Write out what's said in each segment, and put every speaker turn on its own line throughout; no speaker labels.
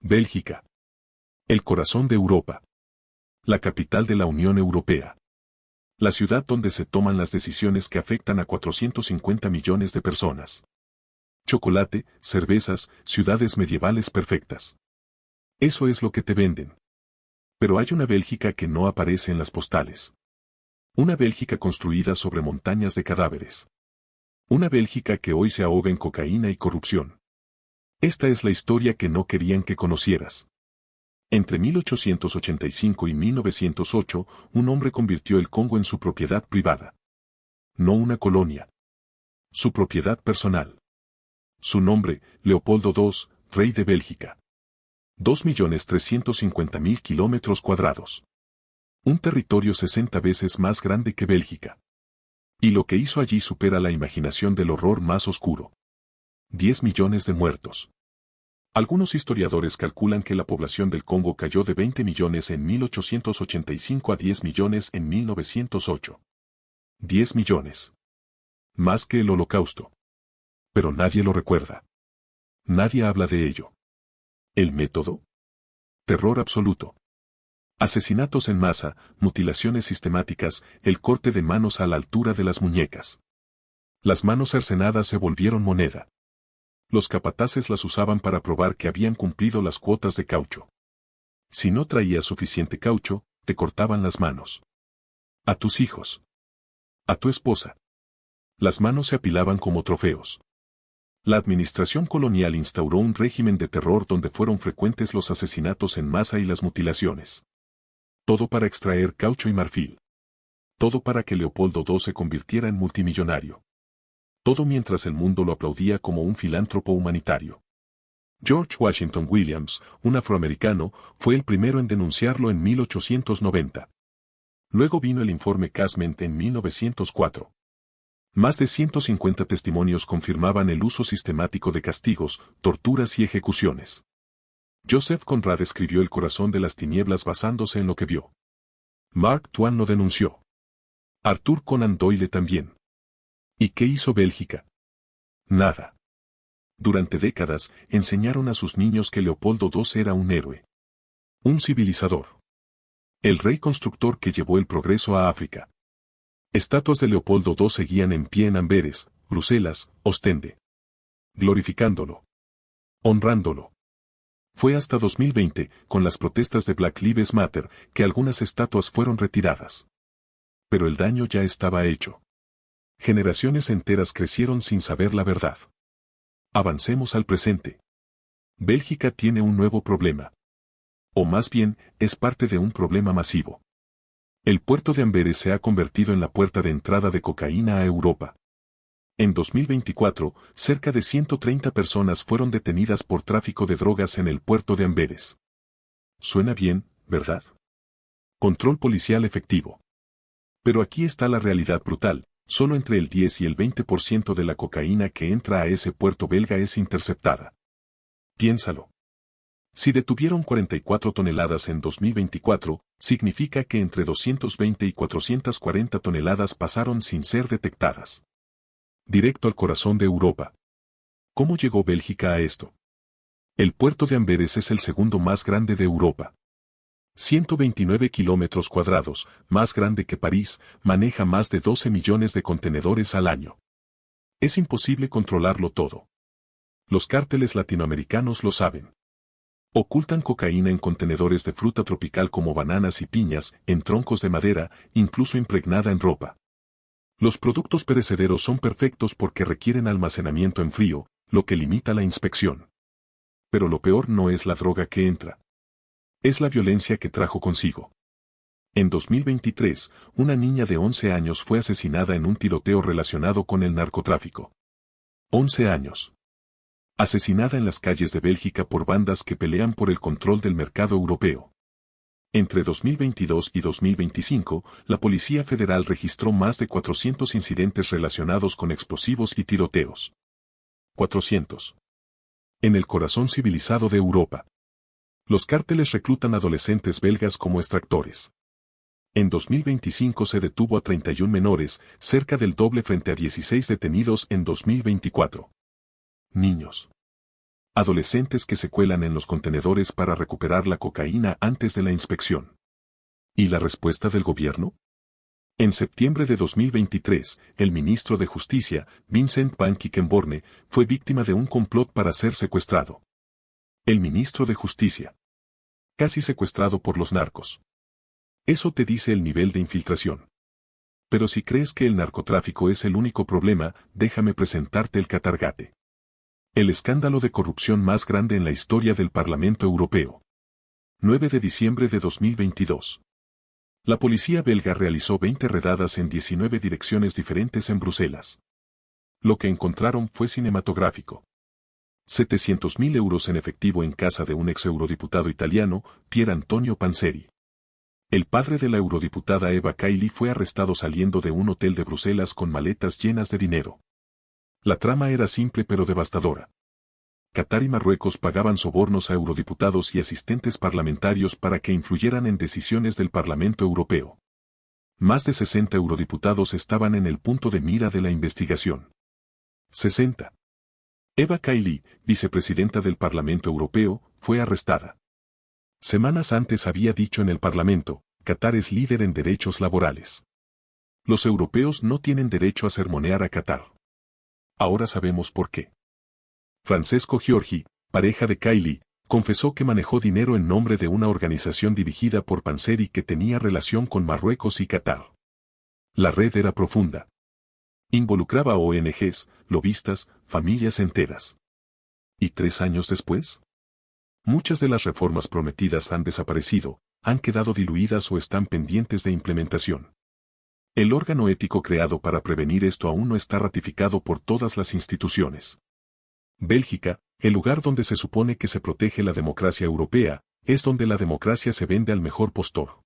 Bélgica. El corazón de Europa. La capital de la Unión Europea. La ciudad donde se toman las decisiones que afectan a 450 millones de personas. Chocolate, cervezas, ciudades medievales perfectas. Eso es lo que te venden. Pero hay una Bélgica que no aparece en las postales. Una Bélgica construida sobre montañas de cadáveres. Una Bélgica que hoy se ahoga en cocaína y corrupción. Esta es la historia que no querían que conocieras. Entre 1885 y 1908, un hombre convirtió el Congo en su propiedad privada. No una colonia. Su propiedad personal. Su nombre, Leopoldo II, rey de Bélgica. 2.350.000 kilómetros cuadrados. Un territorio 60 veces más grande que Bélgica. Y lo que hizo allí supera la imaginación del horror más oscuro. 10 millones de muertos. Algunos historiadores calculan que la población del Congo cayó de 20 millones en 1885 a 10 millones en 1908. 10 millones. Más que el Holocausto. Pero nadie lo recuerda. Nadie habla de ello. ¿El método? Terror absoluto. Asesinatos en masa, mutilaciones sistemáticas, el corte de manos a la altura de las muñecas. Las manos cercenadas se volvieron moneda. Los capataces las usaban para probar que habían cumplido las cuotas de caucho. Si no traías suficiente caucho, te cortaban las manos. A tus hijos. A tu esposa. Las manos se apilaban como trofeos. La administración colonial instauró un régimen de terror donde fueron frecuentes los asesinatos en masa y las mutilaciones. Todo para extraer caucho y marfil. Todo para que Leopoldo II se convirtiera en multimillonario. Todo mientras el mundo lo aplaudía como un filántropo humanitario. George Washington Williams, un afroamericano, fue el primero en denunciarlo en 1890. Luego vino el informe Casement en 1904. Más de 150 testimonios confirmaban el uso sistemático de castigos, torturas y ejecuciones. Joseph Conrad escribió El corazón de las tinieblas basándose en lo que vio. Mark Twain lo denunció. Arthur Conan Doyle también. ¿Y qué hizo Bélgica? Nada. Durante décadas, enseñaron a sus niños que Leopoldo II era un héroe. Un civilizador. El rey constructor que llevó el progreso a África. Estatuas de Leopoldo II seguían en pie en Amberes, Bruselas, Ostende. Glorificándolo. Honrándolo. Fue hasta 2020, con las protestas de Black Lives Matter, que algunas estatuas fueron retiradas. Pero el daño ya estaba hecho. Generaciones enteras crecieron sin saber la verdad. Avancemos al presente. Bélgica tiene un nuevo problema. O más bien, es parte de un problema masivo. El puerto de Amberes se ha convertido en la puerta de entrada de cocaína a Europa. En 2024, cerca de 130 personas fueron detenidas por tráfico de drogas en el puerto de Amberes. Suena bien, ¿verdad? Control policial efectivo. Pero aquí está la realidad brutal. Solo entre el 10 y el 20% de la cocaína que entra a ese puerto belga es interceptada. Piénsalo. Si detuvieron 44 toneladas en 2024, significa que entre 220 y 440 toneladas pasaron sin ser detectadas. Directo al corazón de Europa. ¿Cómo llegó Bélgica a esto? El puerto de Amberes es el segundo más grande de Europa. 129 kilómetros cuadrados, más grande que París, maneja más de 12 millones de contenedores al año. Es imposible controlarlo todo. Los cárteles latinoamericanos lo saben. Ocultan cocaína en contenedores de fruta tropical como bananas y piñas, en troncos de madera, incluso impregnada en ropa. Los productos perecederos son perfectos porque requieren almacenamiento en frío, lo que limita la inspección. Pero lo peor no es la droga que entra. Es la violencia que trajo consigo. En 2023, una niña de 11 años fue asesinada en un tiroteo relacionado con el narcotráfico. 11 años. Asesinada en las calles de Bélgica por bandas que pelean por el control del mercado europeo. Entre 2022 y 2025, la Policía Federal registró más de 400 incidentes relacionados con explosivos y tiroteos. 400. En el corazón civilizado de Europa. Los cárteles reclutan adolescentes belgas como extractores. En 2025 se detuvo a 31 menores, cerca del doble frente a 16 detenidos en 2024. Niños. Adolescentes que se cuelan en los contenedores para recuperar la cocaína antes de la inspección. ¿Y la respuesta del gobierno? En septiembre de 2023, el ministro de Justicia, Vincent Van Quickenborne, fue víctima de un complot para ser secuestrado. El ministro de Justicia. Casi secuestrado por los narcos. Eso te dice el nivel de infiltración. Pero si crees que el narcotráfico es el único problema, déjame presentarte el Qatargate. El escándalo de corrupción más grande en la historia del Parlamento Europeo. 9 de diciembre de 2022. La policía belga realizó 20 redadas en 19 direcciones diferentes en Bruselas. Lo que encontraron fue cinematográfico. 700.000 euros en efectivo en casa de un ex eurodiputado italiano, Pier Antonio Panzeri. El padre de la eurodiputada Eva Kaili fue arrestado saliendo de un hotel de Bruselas con maletas llenas de dinero. La trama era simple pero devastadora. Qatar y Marruecos pagaban sobornos a eurodiputados y asistentes parlamentarios para que influyeran en decisiones del Parlamento Europeo. Más de 60 eurodiputados estaban en el punto de mira de la investigación. 60. Eva Kaili, vicepresidenta del Parlamento Europeo, fue arrestada. Semanas antes había dicho en el Parlamento, Qatar es líder en derechos laborales. Los europeos no tienen derecho a sermonear a Qatar. Ahora sabemos por qué. Francesco Giorgi, pareja de Kaili, confesó que manejó dinero en nombre de una organización dirigida por Panzeri que tenía relación con Marruecos y Qatar. La red era profunda. Involucraba a ONGs, lobistas, familias enteras. ¿Y 3 años después? Muchas de las reformas prometidas han desaparecido, han quedado diluidas o están pendientes de implementación. El órgano ético creado para prevenir esto aún no está ratificado por todas las instituciones. Bélgica, el lugar donde se supone que se protege la democracia europea, es donde la democracia se vende al mejor postor.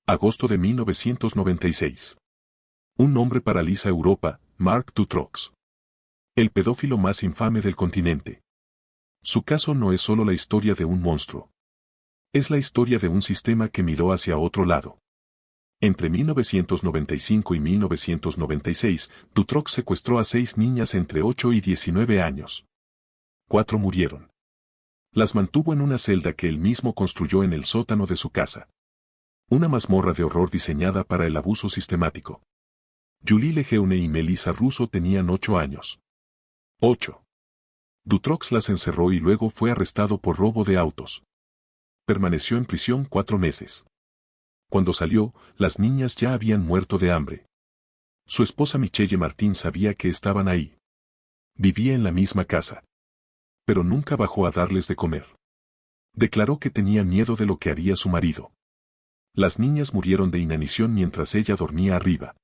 Agosto de 1996. Un nombre paraliza Europa, Marc Dutroux. El pedófilo más infame del continente. Su caso no es solo la historia de un monstruo. Es la historia de un sistema que miró hacia otro lado. Entre 1995 y 1996, Dutroux secuestró a 6 niñas entre 8 y 19 años. 4 murieron. Las mantuvo en una celda que él mismo construyó en el sótano de su casa. Una mazmorra de horror diseñada para el abuso sistemático. Julie Lejeune y Melissa Russo tenían 8 años. 8. Dutroux las encerró y luego fue arrestado por robo de autos. Permaneció en prisión 4 meses. Cuando salió, las niñas ya habían muerto de hambre. Su esposa Michelle Martín sabía que estaban ahí. Vivía en la misma casa. Pero nunca bajó a darles de comer. Declaró que tenía miedo de lo que haría su marido. Las niñas murieron de inanición mientras ella dormía arriba.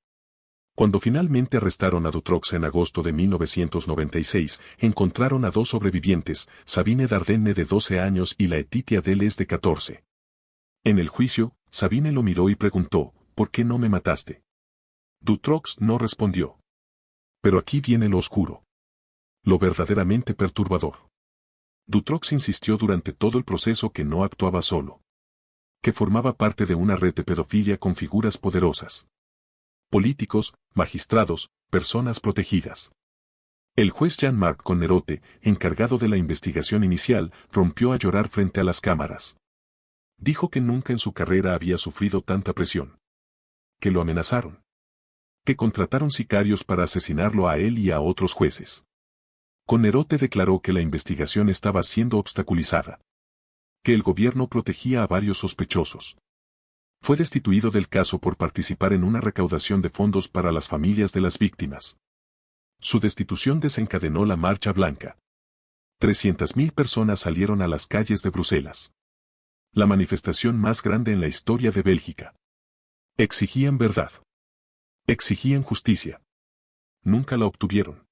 Cuando finalmente arrestaron a Dutroux en agosto de 1996, encontraron a 2 sobrevivientes, Sabine Dardenne de 12 años y Laetitia Deles de 14. En el juicio, Sabine lo miró y preguntó, ¿por qué no me mataste? Dutroux no respondió. Pero aquí viene lo oscuro. Lo verdaderamente perturbador. Dutroux insistió durante todo el proceso que no actuaba solo. Que formaba parte de una red de pedofilia con figuras poderosas. Políticos, magistrados, personas protegidas. El juez Jean-Marc Connerotte, encargado de la investigación inicial, rompió a llorar frente a las cámaras. Dijo que nunca en su carrera había sufrido tanta presión. Que lo amenazaron. Que contrataron sicarios para asesinarlo a él y a otros jueces. Connerotte declaró que la investigación estaba siendo obstaculizada. Que el gobierno protegía a varios sospechosos. Fue destituido del caso por participar en una recaudación de fondos para las familias de las víctimas. Su destitución desencadenó la Marcha Blanca. 300.000 personas salieron a las calles de Bruselas. La manifestación más grande en la historia de Bélgica. Exigían verdad. Exigían justicia. Nunca la obtuvieron.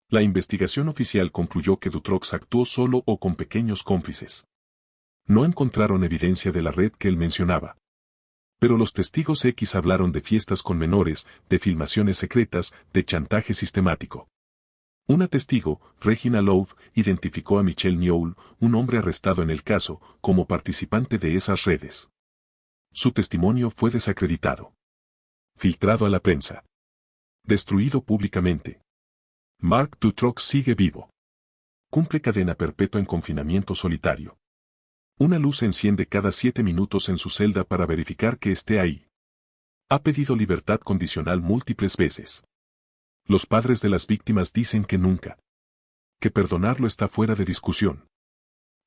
La investigación oficial concluyó que Dutroux actuó solo o con pequeños cómplices. No encontraron evidencia de la red que él mencionaba. Pero los testigos X hablaron de fiestas con menores, de filmaciones secretas, de chantaje sistemático. Una testigo, Regina Love, identificó a Michel Nioul, un hombre arrestado en el caso, como participante de esas redes. Su testimonio fue desacreditado. Filtrado a la prensa. Destruido públicamente. Marc Dutroux sigue vivo. Cumple cadena perpetua en confinamiento solitario. Una luz se enciende cada 7 minutos en su celda para verificar que esté ahí. Ha pedido libertad condicional múltiples veces. Los padres de las víctimas dicen que nunca. Que perdonarlo está fuera de discusión.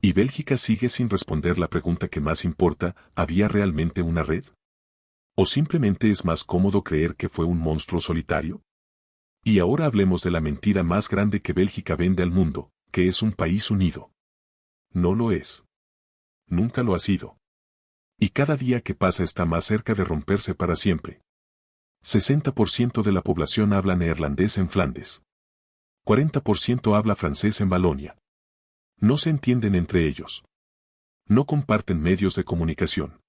Y Bélgica sigue sin responder la pregunta que más importa: ¿había realmente una red? ¿O simplemente es más cómodo creer que fue un monstruo solitario? Y ahora hablemos de la mentira más grande que Bélgica vende al mundo, que es un país unido. No lo es. Nunca lo ha sido. Y cada día que pasa está más cerca de romperse para siempre. 60% de la población habla neerlandés en Flandes. 40% habla francés en Valonia. No se entienden entre ellos. No comparten medios de comunicación.